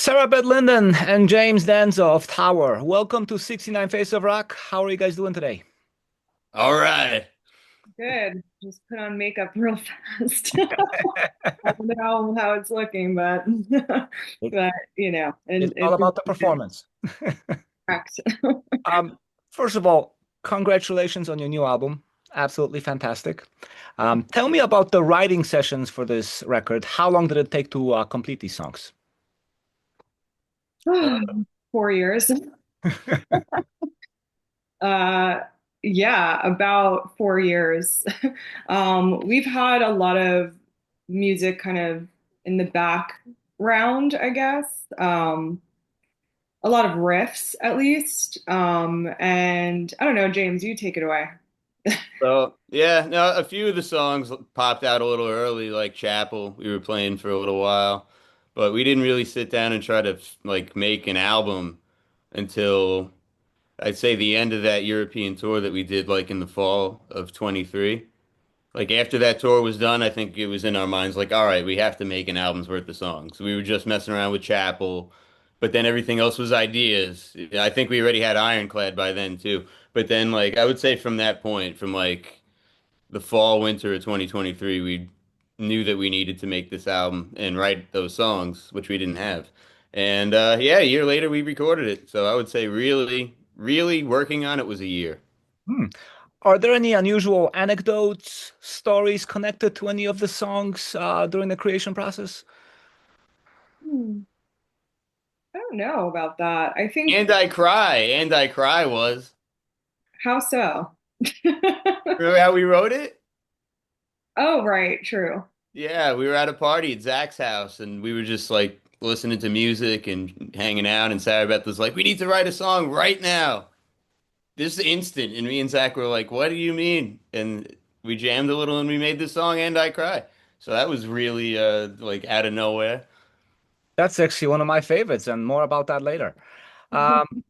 Sarabeth Linden and James Danzo of Tower. Welcome to 69 Face of Rock. How are you guys doing today? All right. Good. Just put on makeup real fast. I don't know how it's looking, but It- but and It's all it's about the performance. correct. Um, First of all, congratulations on your new album. Absolutely fantastic. Tell me about the writing sessions for this record. How long did it take to complete these songs? 4 years. Uh, yeah, about 4 years. We've had a lot of music kind of in the background, I guess. A lot of riffs, at least. And I don't know, James, you take it away. So yeah, no, a few of the songs popped out a little early, like Chapel. We were playing for a little while, but we didn't really sit down and try to like make an album until I'd say the end of that European tour that we did like in the fall of 23. Like after that tour was done, I think it was in our minds like, all right, we have to make an album's worth of songs. We were just messing around with Chapel, but then everything else was ideas. I think we already had Ironclad by then too. But then like I would say from that point, from like the fall winter of 2023, we knew that we needed to make this album and write those songs, which we didn't have. And yeah, a year later we recorded it. So I would say really, really working on it was a year. Hmm. Are there any unusual anecdotes, stories connected to any of the songs during the creation process? Hmm. I don't know about that. I think And I cry was. how so? Remember how we wrote it? Oh, right, true. Yeah, we were at a party at Zach's house and we were just like listening to music and hanging out. And Sarah Beth was like, we need to write a song right now, this instant. And me and Zach were like, what do you mean? And we jammed a little and we made this song, And I Cry. So that was really like out of nowhere. That's actually one of my favorites, and more about that later. Um,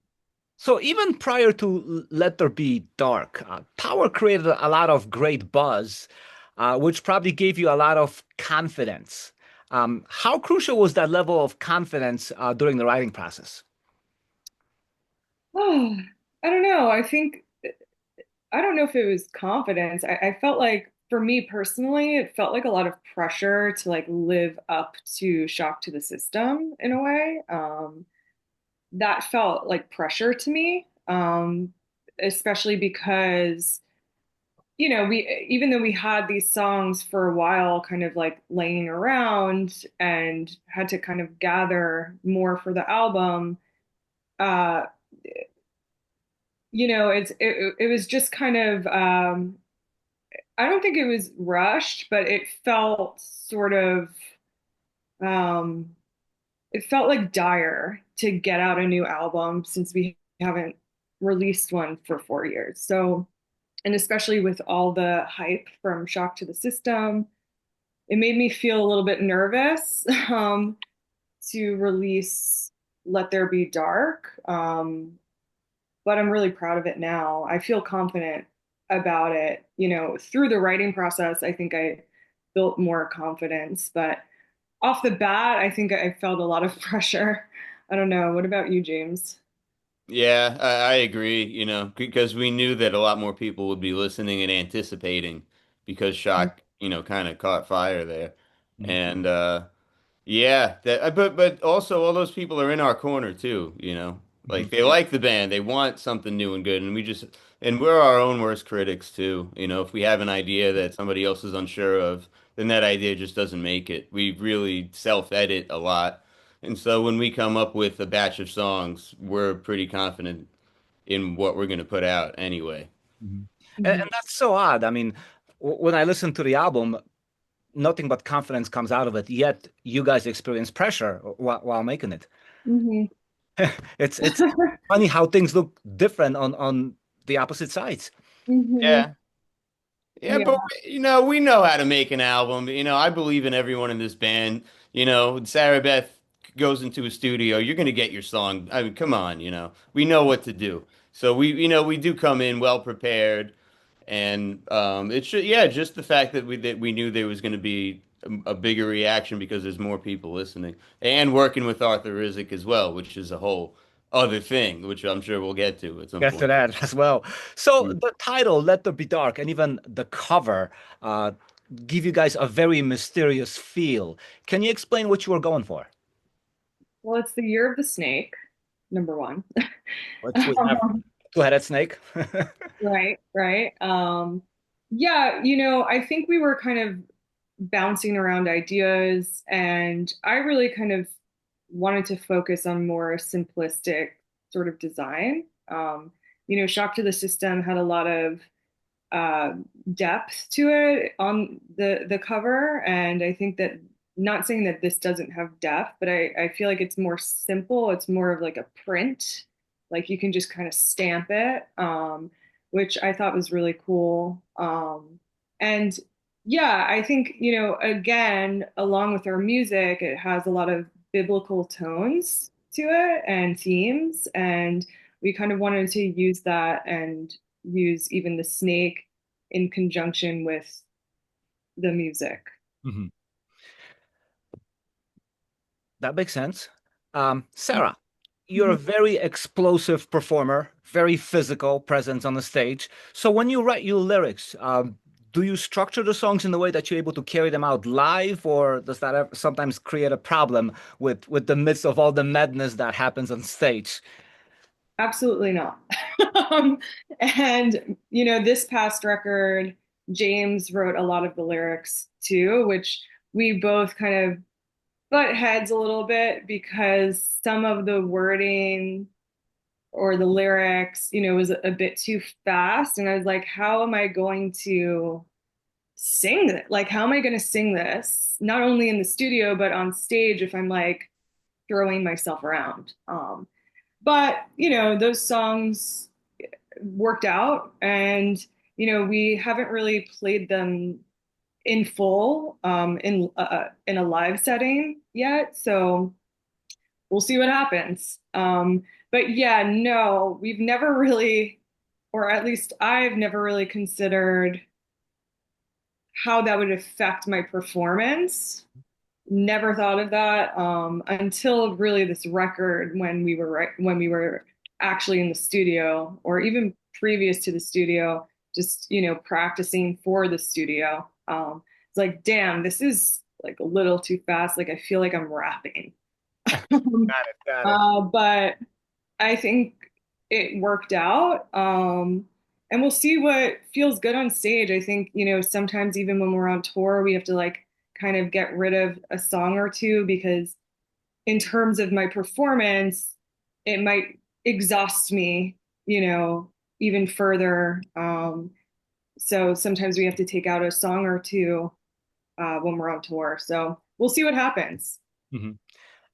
So even prior to Let There Be Dark, Power created a lot of great buzz, which probably gave you a lot of confidence. How crucial was that level of confidence during the writing process? Oh, I don't know. I don't know if it was confidence. I felt like for me personally, it felt like a lot of pressure to like live up to Shock to the System in a way. That felt like pressure to me, especially because we even though we had these songs for a while kind of like laying around and had to kind of gather more for the album, uh, it was just kind of I don't think it was rushed, but um it felt like dire to get out a new album since we haven't released one for 4 years. So, and especially with all the hype from Shock to the System, it made me feel a little bit nervous to release Let There Be Dark. But I'm really proud of it now. I feel confident about it. Through the writing process, I think I built more confidence. But off the bat, I think I felt a lot of pressure. I don't know. What about you, James? Yeah, I agree, because we knew that a lot more people would be listening and anticipating because Shock, kind of caught fire there. Mhm. And yeah, but also all those people are in our corner too, Mhm. Like they like the band, they want something new and good, and we're our own worst critics too. If we have an idea that somebody else is unsure of, then that idea just doesn't make it. We really self-edit a lot. And so when we come up with a batch of songs, we're pretty confident in what we're going to put out anyway. Mhm. And Mhm. that's so odd. I mean, when I listen to the album, nothing but confidence comes out of it, yet you guys experience pressure while making it. Mhm. It's funny how things look different on the opposite sides. Mhm. Yeah. Yeah, Yeah. but we know how to make an album. I believe in everyone in this band. Sarah Beth goes into a studio, you're going to get your song. I mean, come on, we know what to do. So we do come in well prepared, and it's yeah, just the fact that we knew there was going to be a bigger reaction because there's more people listening. And working with Arthur Rizek as well, which is a whole other thing, which I'm sure we'll get to at some Get to point. that as well. So Mm. the title, Let There Be Dark, and even the cover uh, give you guys a very mysterious feel. Can you explain what you were going for? Well, it's the year of the snake, number one. Which we have two-headed snake. Right, right. Yeah, I think we were kind of bouncing around ideas, and I really kind of wanted to focus on more simplistic sort of design. Shock to the System had a lot of uh, depth to it on the cover, and I think that not saying that this doesn't have depth, but I feel like it's more simple. It's more of like a print, like you can just kind of stamp it, which I thought was really cool. And yeah, I think, again, along with our music, it has a lot of biblical tones to it and themes, and we kind of wanted to use that and use even the snake in conjunction with the music. Mhm. That makes sense. Sarah, you're a very explosive performer, very physical presence on the stage. So when you write your lyrics, do you structure the songs in the way that you're able to carry them out live, or does that sometimes create a problem with the midst of all the madness that happens on stage? Absolutely not. Um, and, this past record, James wrote a lot of the lyrics too, which we both kind of butt heads a little bit because some of the wording or the lyrics, was a bit too fast. And I was like, how am I going to sing it? Like, how am I going to sing this? Not only in the studio, but on stage if I'm like throwing myself around. But, those songs worked out, and, we haven't really played them in full in a live setting yet. So we'll see what happens. But yeah, no, we've never really, or at least I've never really considered how that would affect my performance. Never thought of that until really this record when we were actually in the studio, or even previous to the studio, just practicing for the studio. It's like, damn, this is like a little too fast. Like I feel like I'm rapping. Got it, got it. But I think it worked out. And we'll see what feels good on stage. I think, sometimes even when we're on tour, we have to like kind of get rid of a song or two because in terms of my performance, it might exhaust me, even further. So sometimes we have to take out a song or two when we're on tour. So we'll see what happens. Mhm.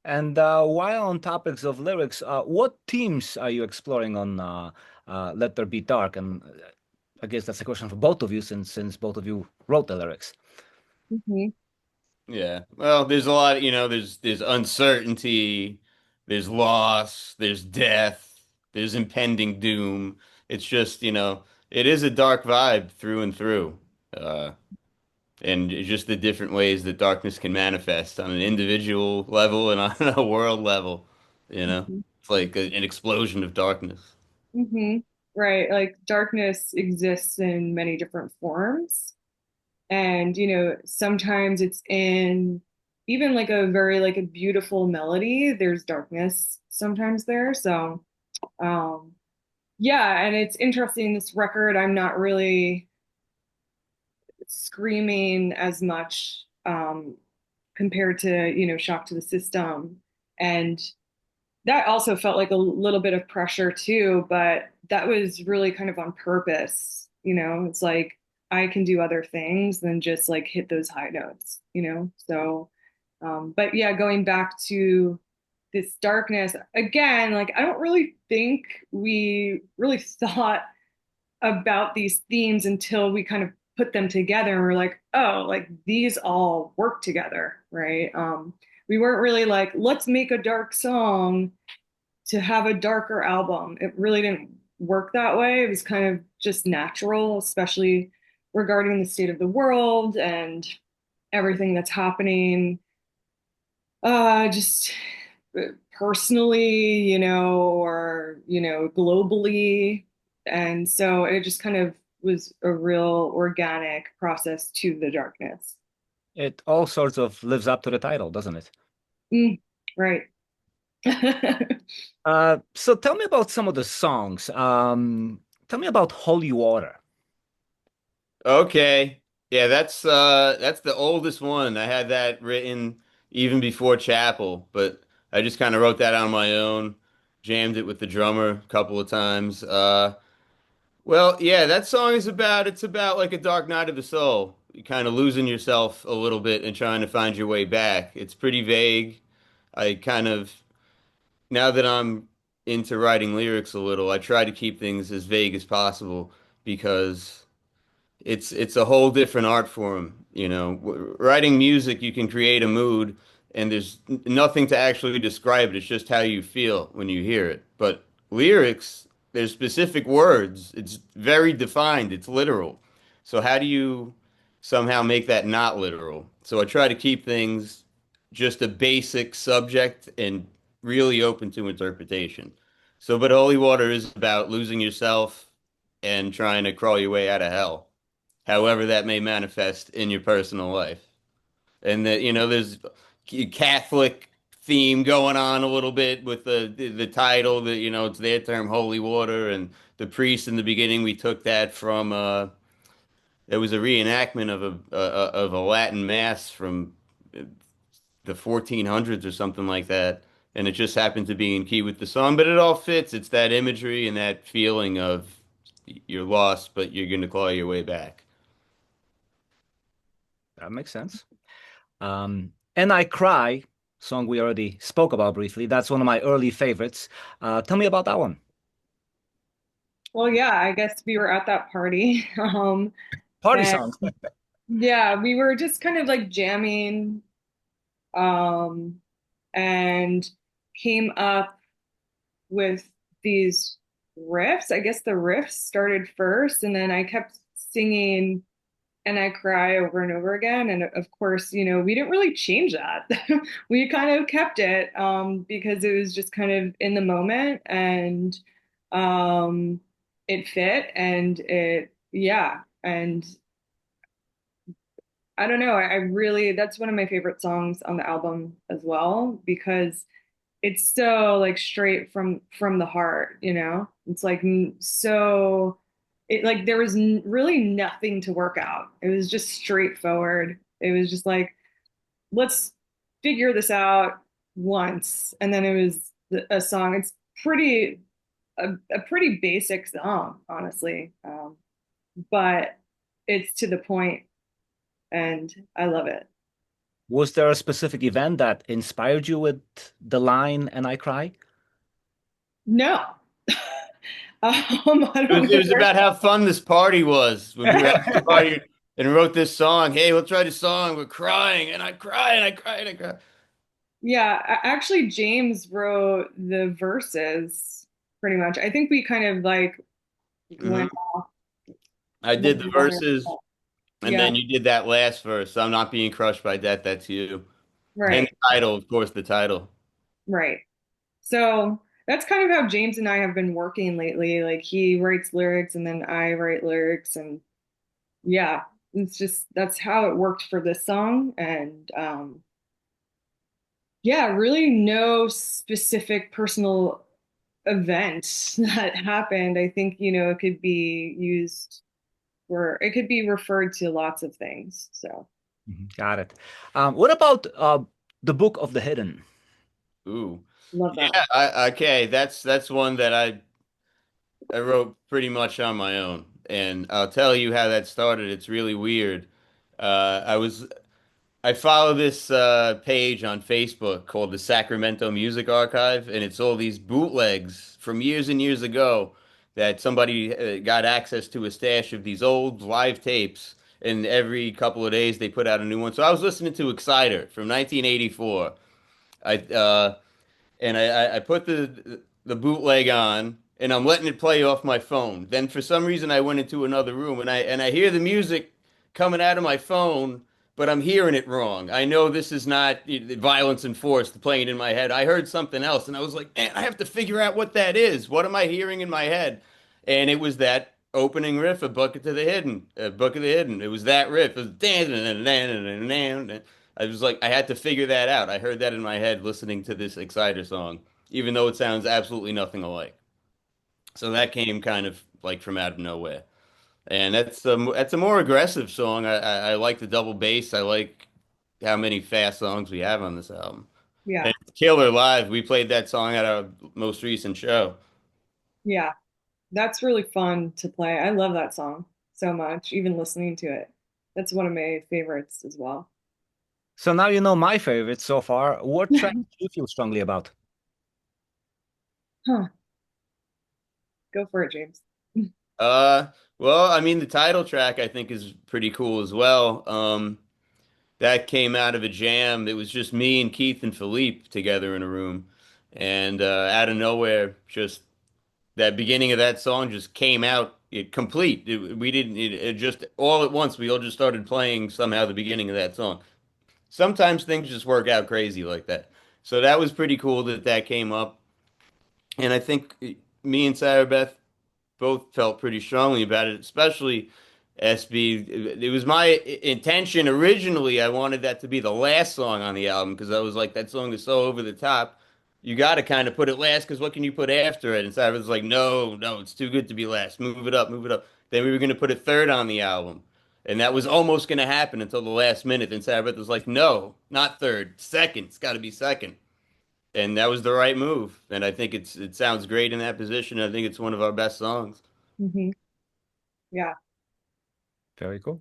And while on topics of lyrics, what themes are you exploring on Let There Be Dark? And I guess that's a question for both of you, since both of you wrote the lyrics. Mhm. Yeah. Well, there's a lot, there's uncertainty, there's loss, there's death, there's impending doom. It's just, it is a dark vibe through and through. Uh, and just the different ways that darkness can manifest on an individual level and on a world level, you know. Mhm. It's like an explosion of darkness. Mhm. Right. Like darkness exists in many different forms. And, sometimes it's in even like a very like a beautiful melody. There's darkness sometimes there. So, um, yeah, and it's interesting. This record, I'm not really screaming as much compared to, Shock to the System. And that also felt like a little bit of pressure too, but that was really kind of on purpose. It's like I can do other things than just like hit those high notes, So, but yeah, going back to this darkness again, like I don't really think we really thought about these themes until we kind of put them together and we're like, oh, like these all work together, right? We weren't really like, let's make a dark song to have a darker album. It really didn't work that way. It was kind of just natural, especially regarding the state of the world and everything that's happening, just personally, or, globally. And so it just kind of was a real organic process to the darkness. It all sorts of lives up to the title, doesn't it? Mm, right. So tell me about some of the songs. Tell me about Holy Water. Okay. Yeah, that's the oldest one. I had that written even before Chapel, but I just kind of wrote that on my own, jammed it with the drummer a couple of times. Well, yeah, that song is it's about like a dark night of the soul. You kind of losing yourself a little bit and trying to find your way back. It's pretty vague. I kind of now that I'm into writing lyrics a little, I try to keep things as vague as possible because it's a whole different art form, you know. Writing music, you can create a mood, and there's nothing to actually describe it. It's just how you feel when you hear it. But lyrics, there's specific words. It's very defined. It's literal. So how do you somehow make that not literal? So I try to keep things just a basic subject and really open to interpretation. So, but Holy Water is about losing yourself and trying to crawl your way out of hell, however that may manifest in your personal life. And that, you know, there's Catholic theme going on a little bit with the title that, you know, it's their term, holy water, and the priest in the beginning, we took that from there was a reenactment of a Latin mass from the 1400s or something like that. And it just happened to be in key with the song, but it all fits. It's that imagery and that feeling of you're lost, but you're going to claw your way back. That makes sense. And I Cry, song we already spoke about briefly. That's one of my early favorites. Tell me about that one. Well, yeah, I guess we were at that party. Party And songs. yeah, we were just kind of like jamming, um, and came up with these riffs. I guess the riffs started first, and then I kept singing and I cry over and over again. And of course, we didn't really change that. We kind of kept it, because it was just kind of in the moment, and um, it fit, and yeah. And I don't know. I really, that's one of my favorite songs on the album as well, because it's so like straight from the heart, It's like so it like there was really nothing to work out. It was just straightforward. It was just like, let's figure this out once, and then it was a song. It's a pretty basic song, honestly, but it's to the point, and I love it. Was there a specific event that inspired you with the line "And I Cry"? No. I It don't was, it know was where. about how fun this party was when we were at the party and wrote this song. Hey, we'll try this song. We're crying, and I cry, and I cry, and I cry. Yeah, actually, James wrote the verses pretty much. I think we kind of like Hmm. went off I one did the another. verses, and Yeah, then you did that last verse. I'm not being crushed by death. That's you. And right, the title, of course, the title. right. So that's kind of how James and I have been working lately. Like he writes lyrics and then I write lyrics, and yeah, it's just that's how it worked for this song. And yeah, really no specific personal event that happened. I think, it could be used, or it could be referred to lots of things. So Mhm, got it. What about the Book of the Hidden? I Ooh, love that yeah. one. Okay, that's one that I wrote pretty much on my own, and I'll tell you how that started. It's really weird. I follow this page on Facebook called the Sacramento Music Archive, and it's all these bootlegs from years and years ago that somebody got access to a stash of these old live tapes, and every couple of days they put out a new one. So I was listening to Exciter from 1984. I I put the bootleg on, and I'm letting it play off my phone. Then for some reason I went into another room, and I hear the music coming out of my phone, but I'm hearing it wrong. I know this is not violence and force playing in my head. I heard something else, and I was like, man, I have to figure out what that is. What am I hearing in my head? And it was that opening riff of Bucket to the Hidden, Book of the Hidden. It was that riff. It was dan dan dan dan dan dan. I was like, I had to figure that out. I heard that in my head listening to this Exciter song, even though it sounds absolutely nothing alike. So that came kind of like from out of nowhere. And that's a more aggressive song. I like the double bass. I like how many fast songs we have on this album. Yeah. And it's killer live. We played that song at our most recent show. Yeah. That's really fun to play. I love that song so much, even listening to it. That's one of my favorites as well. So now you know my favorite so far. What track do you feel strongly about? Huh. Go for it, James. Uh, well, I mean the title track I think is pretty cool as well. That came out of a jam. It was just me and Keith and Philippe together in a room, and out of nowhere, just that beginning of that song just came out complete. We didn't it just all at once. We all just started playing somehow the beginning of that song. Sometimes things just work out crazy like that. So that was pretty cool that that came up. And I think me and Sarah Beth both felt pretty strongly about it, especially SB. It was my intention originally. I wanted that to be the last song on the album because I was like, that song is so over the top. You got to kind of put it last because what can you put after it? And Sarah was like, no, no, it's too good to be last. Move it up, move it up. Then we were going to put it third on the album. And that was almost going to happen until the last minute. And Sabbath was like, no, not third, second. It's got to be second. And that was the right move. And I think it sounds great in that position. I think it's one of our best songs. Hmm. Yeah. Very cool.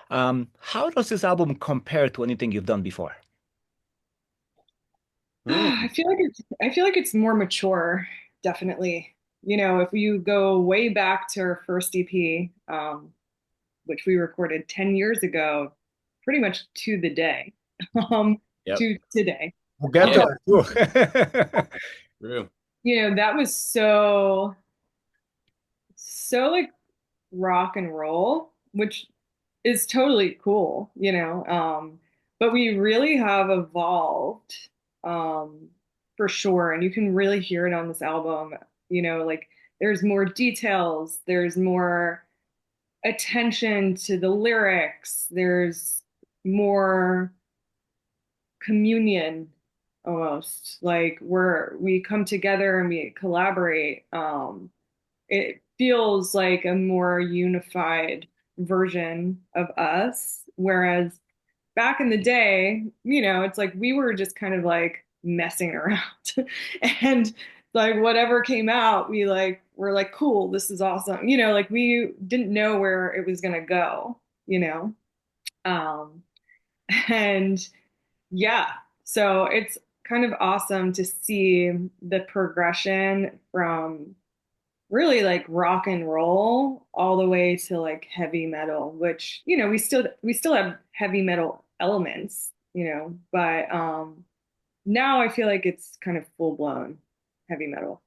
How does this album compare to anything you've done before? Hmm. I feel like it's more mature, definitely. You know, if you go way back to our first EP, which we recorded 10 years ago, pretty much to the day, um, Yep. to today. We'll get Yeah. there too. True. You know, that was so like rock and roll, which is totally cool, you know. But we really have evolved, um, for sure, and you can really hear it on this album. You know, like there's more details, there's more attention to the lyrics, there's more communion almost like where we come together and we collaborate. It feels like a more unified version of us. Whereas back in the day, you know, it's like we were just kind of like messing around and like whatever came out, we're like, cool, this is awesome. You know, like we didn't know where it was gonna go, you know. Um, and yeah, so it's kind of awesome to see the progression from really like rock and roll all the way to like heavy metal, which, you know, we still have heavy metal elements, you know, but now I feel like it's kind of full blown heavy metal.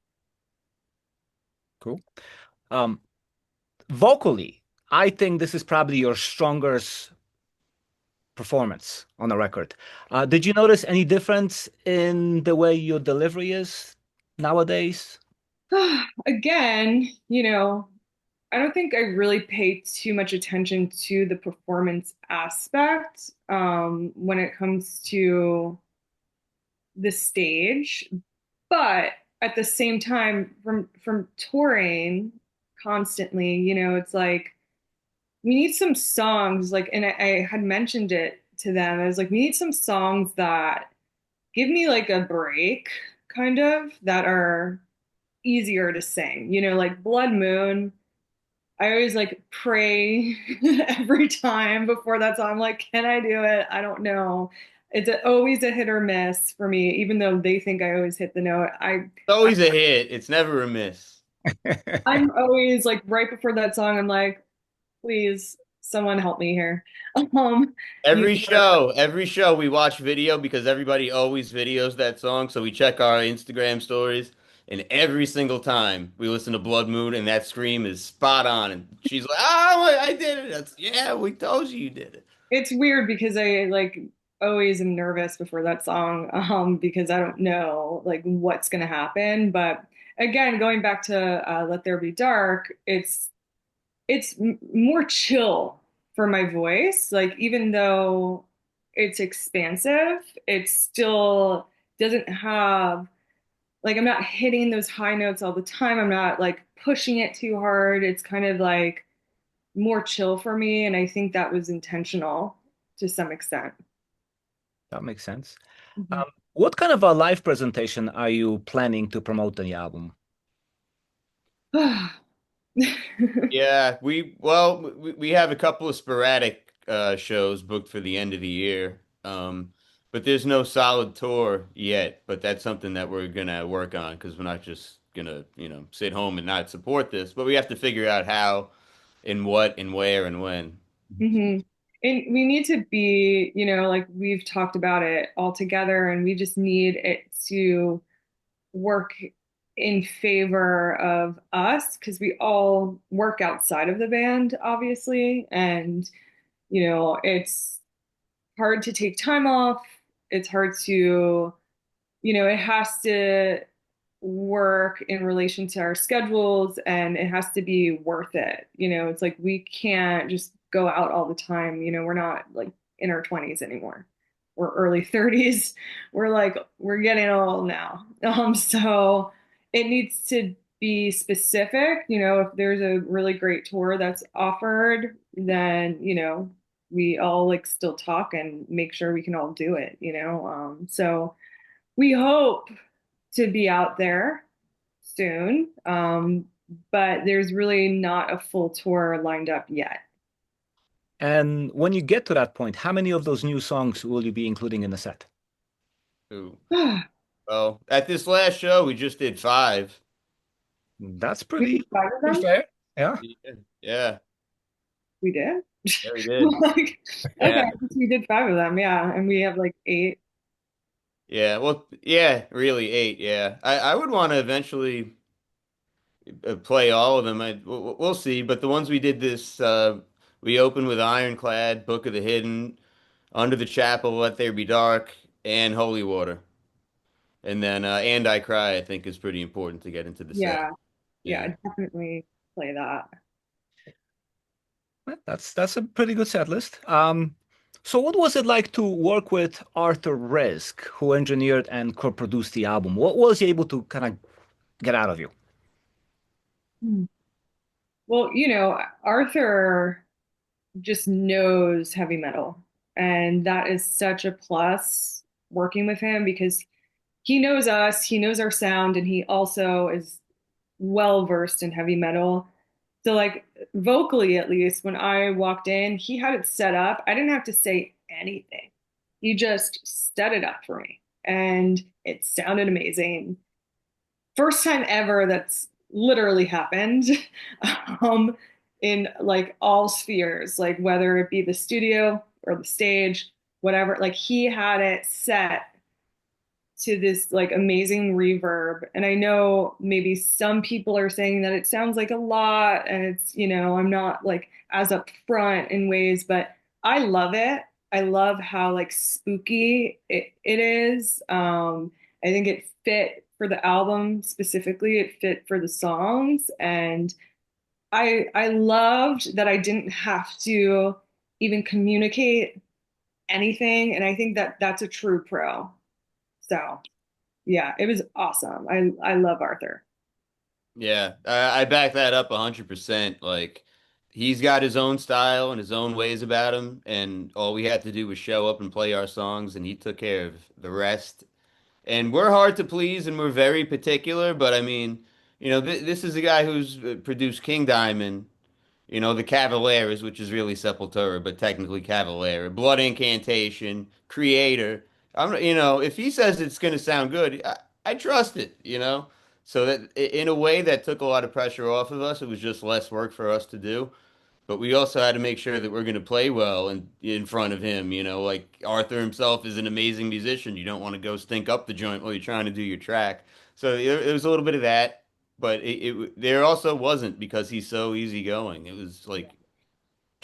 Cool. Um, Vocally, I think this is probably your strongest performance on a record. Did you notice any difference in the way your delivery is nowadays? Again, you know, I don't think I really pay too much attention to the performance aspect when it comes to the stage, but at the same time, from touring constantly, you know, it's like we need some songs like, and I had mentioned it to them. I was like, we need some songs that give me like a break, kind of, that are easier to sing. You know, like Blood Moon. I always like pray every time before that song. I'm like, can I do it? I don't know. Always a hit or miss for me, even though they think I always hit the note. It's always a hit. It's never a miss. I'm always like right before that song. I'm like, please, someone help me here. Um, you Every show we watch video because everybody always videos that song. So we check our Instagram stories, and every single time we listen to Blood Moon, and that scream is spot on. And she's like, "Oh, I did it." Yeah, we told you you did it. it's weird because I like always am nervous before that song, because I don't know like what's gonna happen. But again, going back to Let There Be Dark, it's more chill for my voice. Like even though it's expansive, it still doesn't have like I'm not hitting those high notes all the time. I'm not like pushing it too hard. It's kind of like more chill for me, and I think that was intentional to some extent. That makes sense. Mhm. What kind of a live presentation are you planning to promote the album? Yeah, we have a couple of sporadic shows booked for the end of the year. But there's no solid tour yet, but that's something that we're gonna work on because we're not just gonna, sit home and not support this, but we have to figure out how and what and where and when. hmm And we need to be, like we've talked about it all together, and we just need it to work in favor of us because we all work outside of the band, obviously. And, it's hard to take time off. It's hard to, it has to work in relation to our schedules and it has to be worth it. It's like we can't just go out all the time. We're not like in our 20s anymore. We're early 30s. We're getting old now. So it needs to be specific. If there's a really great tour that's offered, then, we all like still talk and make sure we can all do it. So we hope to be out there soon. But there's really not a full tour lined up yet. And when you get to that point, how many of those new songs will you be including in the set? Ooh. Well, at this last show, we just did five. That's We did pretty, five of pretty them. fair. Yeah. Yeah, yeah, We did. yeah, we did. Like, okay, Yeah, I guess we did five of them. Yeah, and we have like eight. yeah. Well, yeah, really eight. Yeah, I would want to eventually play all of them. We'll see. But the ones we did this, we opened with Ironclad, Book of the Hidden, Under the Chapel, Let There Be Dark, and Holy Water. And then And I Cry, I think, is pretty important to get into the set. Yeah, Yeah. yeah, definitely play that. Well, that's a pretty good set list. So what was it like to work with Arthur Risk, who engineered and co-produced the album? What was he able to kind of get out of you? Hmm. Well, Arthur just knows heavy metal, and that is such a plus working with him because he knows us, he knows our sound, and he also is well versed in heavy metal. So like vocally at least when I walked in, he had it set up. I didn't have to say anything. He just set it up for me and it sounded amazing. First time ever that's literally happened um in like all spheres, like whether it be the studio or the stage, whatever. Like he had it set to this like amazing reverb. And I know maybe some people are saying that it sounds like a lot and it's, I'm not like as upfront in ways, but I love it. I love how like spooky it is. I think it fit for the album specifically. It fit for the songs. And I loved that I didn't have to even communicate anything. And I think that that's a true pro. So yeah, it was awesome. I love Arthur. Yeah, I back that up 100%. Like he's got his own style and his own ways about him, and all we had to do was show up and play our songs, and he took care of the rest. And we're hard to please, and we're very particular. But I mean, this is a guy who's produced King Diamond, the Cavaleras, which is really Sepultura, but technically Cavalera, Blood Incantation, Creator. If he says it's going to sound good, I trust it. So that in a way that took a lot of pressure off of us. It was just less work for us to do. But we also had to make sure that we're going to play well in front of him. Like Arthur himself is an amazing musician. You don't want to go stink up the joint while you're trying to do your track. So it was a little bit of that, but there also wasn't because he's so easygoing. It was like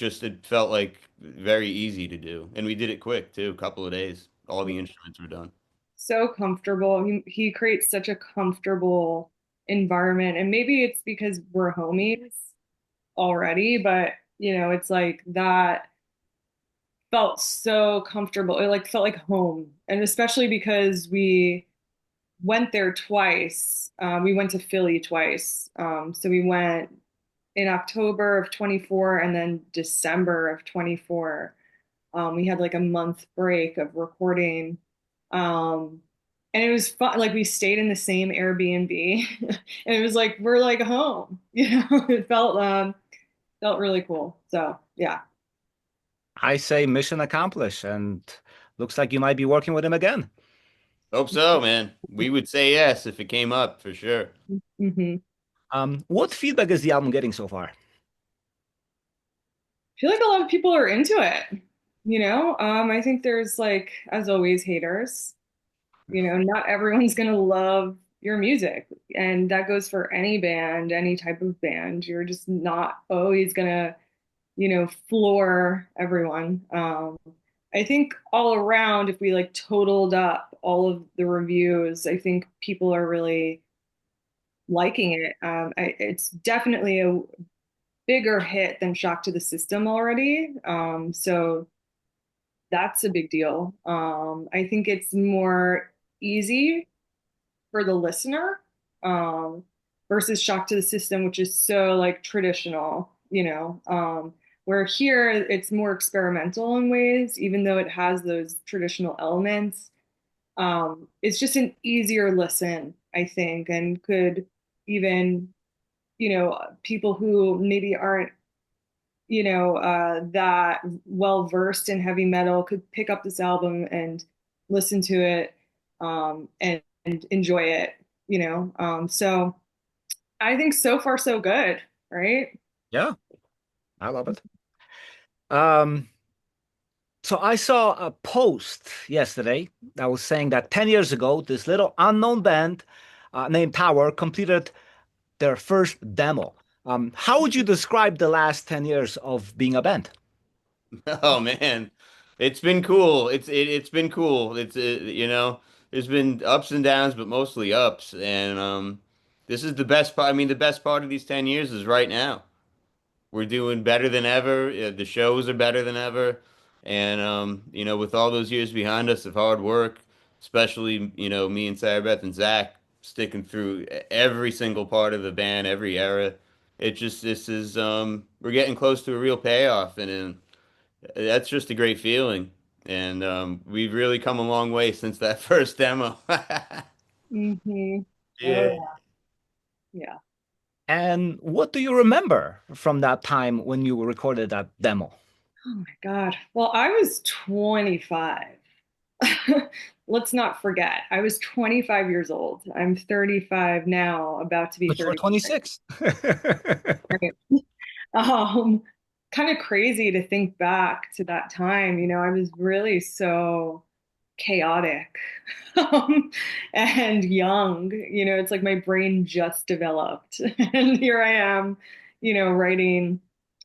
just it felt like very easy to do. And we did it quick too, a couple of days. All the instruments were done. So comfortable. He creates such a comfortable environment, and maybe it's because we're homies already, but it's like that felt so comfortable. It like felt like home, and especially because we went there twice. We went to Philly twice. So we went in October of 24 and then December of 24. We had like a month break of recording. Um, and it was fun. Like we stayed in the same Airbnb and it was like, we're like home, it felt really cool. So yeah. I say mission accomplished, and looks like you might be working with him again. Hope so, man. We would say yes if it came up for sure. Hmm. What feedback is the album getting so far? I feel like a lot of people are into it. I think there's like, as always, haters. Not everyone's gonna love your music, and that goes for any band, any type of band. You're just not always gonna, floor everyone. I think all around, if we like totaled up all of the reviews, I think people are really liking it. It's definitely a bigger hit than Shock to the System already. So that's a big deal. I think it's more easy for the listener, versus Shock to the System, which is so like traditional, where here it's more experimental in ways, even though it has those traditional elements. It's just an easier listen, I think, and could even, people who maybe aren't, that well versed in heavy metal could pick up this album and listen to it, and enjoy it, So I think so far so good, right? Yeah, I love it. Um, so I saw a post yesterday that was saying that 10 years ago, this little unknown band named Tower completed their first demo. How would you describe the last 10 years of being a band? Oh man, it's been cool. It's been cool. There's been ups and downs, but mostly ups. And this is the best part. I mean, the best part of these 10 years is right now. We're doing better than ever. The shows are better than ever. And with all those years behind us of hard work, especially, me and Sarabeth and Zach sticking through every single part of the band, every era. This is we're getting close to a real payoff, and that's just a great feeling. And we've really come a long way since that first demo. Mm-hmm. Oh Yeah. yeah. And what do you remember from that time when you recorded that demo? Oh my God. Well, I was 25. Let's not forget, I was 25 years old. I'm 35 now, about to be But you were 36. 26. Right. Um, Kind of crazy to think back to that time. I was really so chaotic, and young. It's like my brain just developed, and here I am, writing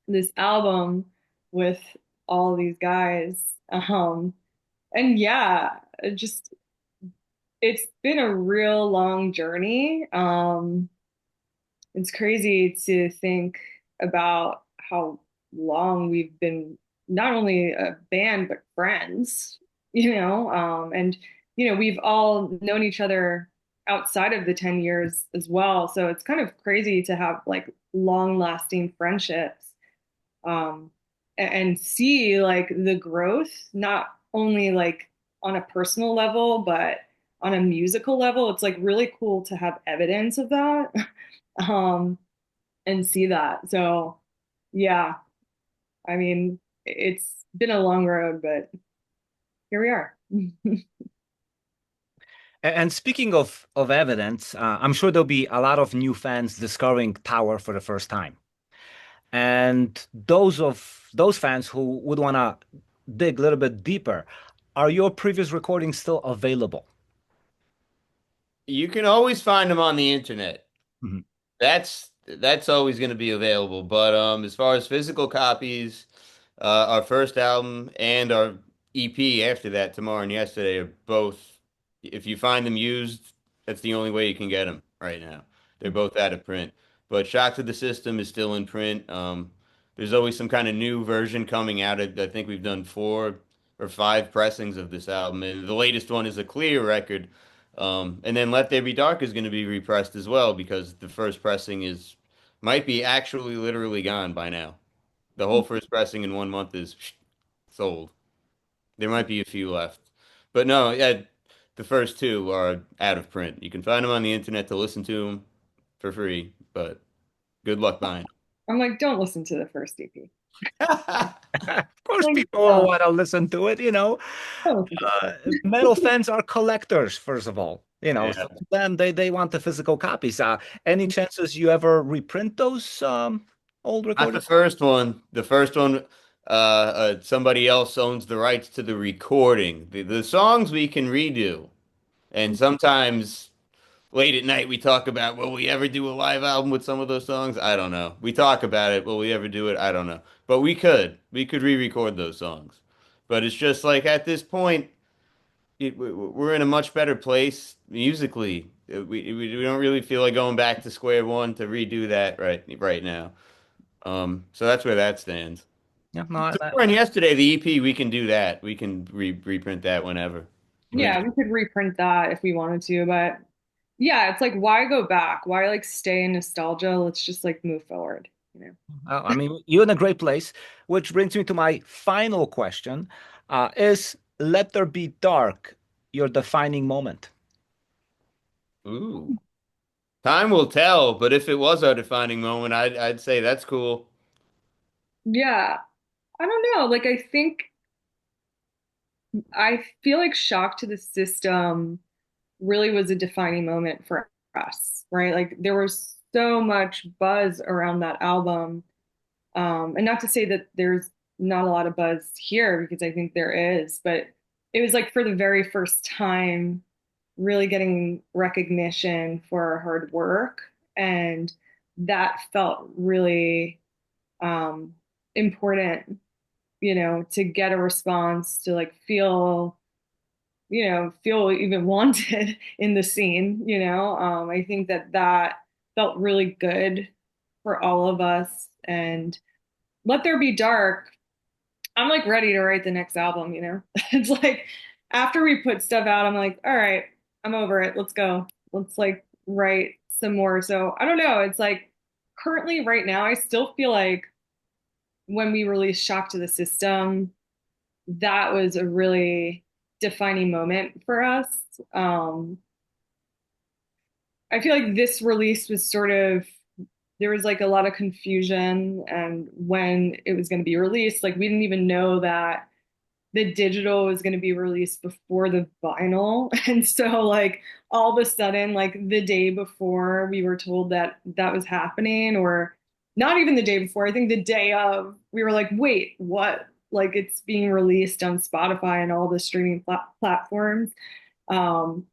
this album with all these guys. And yeah, it's been a real long journey. It's crazy to think about how long we've been not only a band but friends, and we've all known each other outside of the 10 years as well. So it's kind of crazy to have like long lasting friendships, and see like the growth, not only like on a personal level, but on a musical level. It's like really cool to have evidence of that. um, and see that. So, yeah, I mean, it's been a long road, but here we are. And speaking of evidence, I'm sure there'll be a lot of new fans discovering Tower for the first time. And those fans who would want to dig a little bit deeper, are your previous recordings still available? You can always find them on the internet. Mhm. That's always going to be available. But as far as physical copies, Our first album and our EP after that, Tomorrow and Yesterday, are both, if you find them used, that's the only way you can get them right now. They're both out of print. But Shock to the System is still in print. There's always some kind of new version coming out. I think we've done 4 or 5 pressings of this album, and the latest one is a clear record. And then Let There Be Dark is going to be repressed as well because the first pressing is might be actually literally gone by now. The whole first pressing in 1 month is sold. There might be a few left, but no, yeah, the first two are out of print. You can find them on the internet to listen to them for free, but good luck buying I'm like, don't listen to the first EP. them. Of course, Like, people want to listen to it, you know. don't listen to Metal fans are collectors, first of all. You know, Yeah. so to them they want the physical copies. Any chances you ever reprint those old Not the recordings? first one. The first one, somebody else owns the rights to the recording. The songs we can redo, and sometimes late at night we talk about, will we ever do a live album with some of those songs? I don't know. We talk about it. Will we ever do it? I don't know. But we could. We could re-record those songs. But it's just like at this point, we're in a much better place musically. We don't really feel like going back to square one to redo that right now. So that's where that stands. Yeah, no, Tomorrow and yesterday, the EP, we can do that. We can reprint that whenever. We Yeah, just we could reprint that if we wanted to, but yeah, it's like why go back? Why like stay in nostalgia? Let's just like move forward, you know. I mean, you're in a great place, which brings me to my final question. Is Let There Be Dark your defining moment? ooh. Time will tell, but if it was our defining moment, I'd say that's cool. Yeah, I don't know. Like I feel like Shock to the System really was a defining moment for us, right? Like there was so much buzz around that album. And not to say that there's not a lot of buzz here because I think there is, but it was like for the very first time, really getting recognition for our hard work. And that felt really um, important, to get a response, to like feel even wanted in the scene. I think that that felt really good for all of us. And Let There Be Dark, I'm like ready to write the next album. It's like after we put stuff out, I'm like, all right, I'm over it. Let's go. Let's like write some more. So I don't know. It's like currently right now, I still feel like when we released Shock to the System, that was a really defining moment for us. Um, I feel like this release was sort of there was like a lot of confusion and when it was going to be released, like we didn't even know that the digital was going to be released before the vinyl. And so like all of a sudden, like the day before we were told that that was happening, or not even the day before, I think the day of, we were like, wait, what? Like it's being released on Spotify and all the streaming platforms. Um,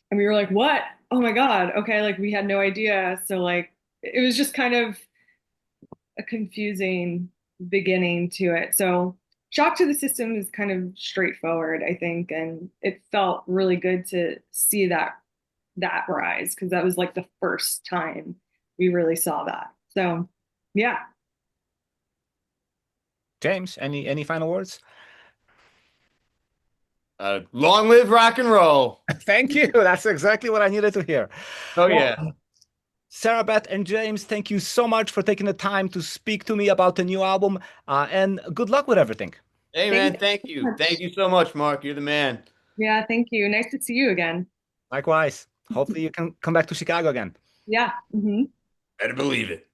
and we were like, what? Oh my God. Okay. Like we had no idea. So like it was just kind of a confusing beginning to it. So Shock to the System is kind of straightforward, I think, and it felt really good to see that rise because that was like the first time we really saw that. So yeah. James, any final words? Long live rock and roll. Thank you. That's exactly what I needed to hear. Oh Well, yeah. Sarah Beth and James, thank you so much for taking the time to speak to me about the new album, and good luck with everything. Hey Thank man, you thank so you. much. Thank you so much, Mark. You're the man. Yeah, thank you. Nice to see you again. Likewise. Hopefully you can come back to Chicago again. Yeah. Better believe it.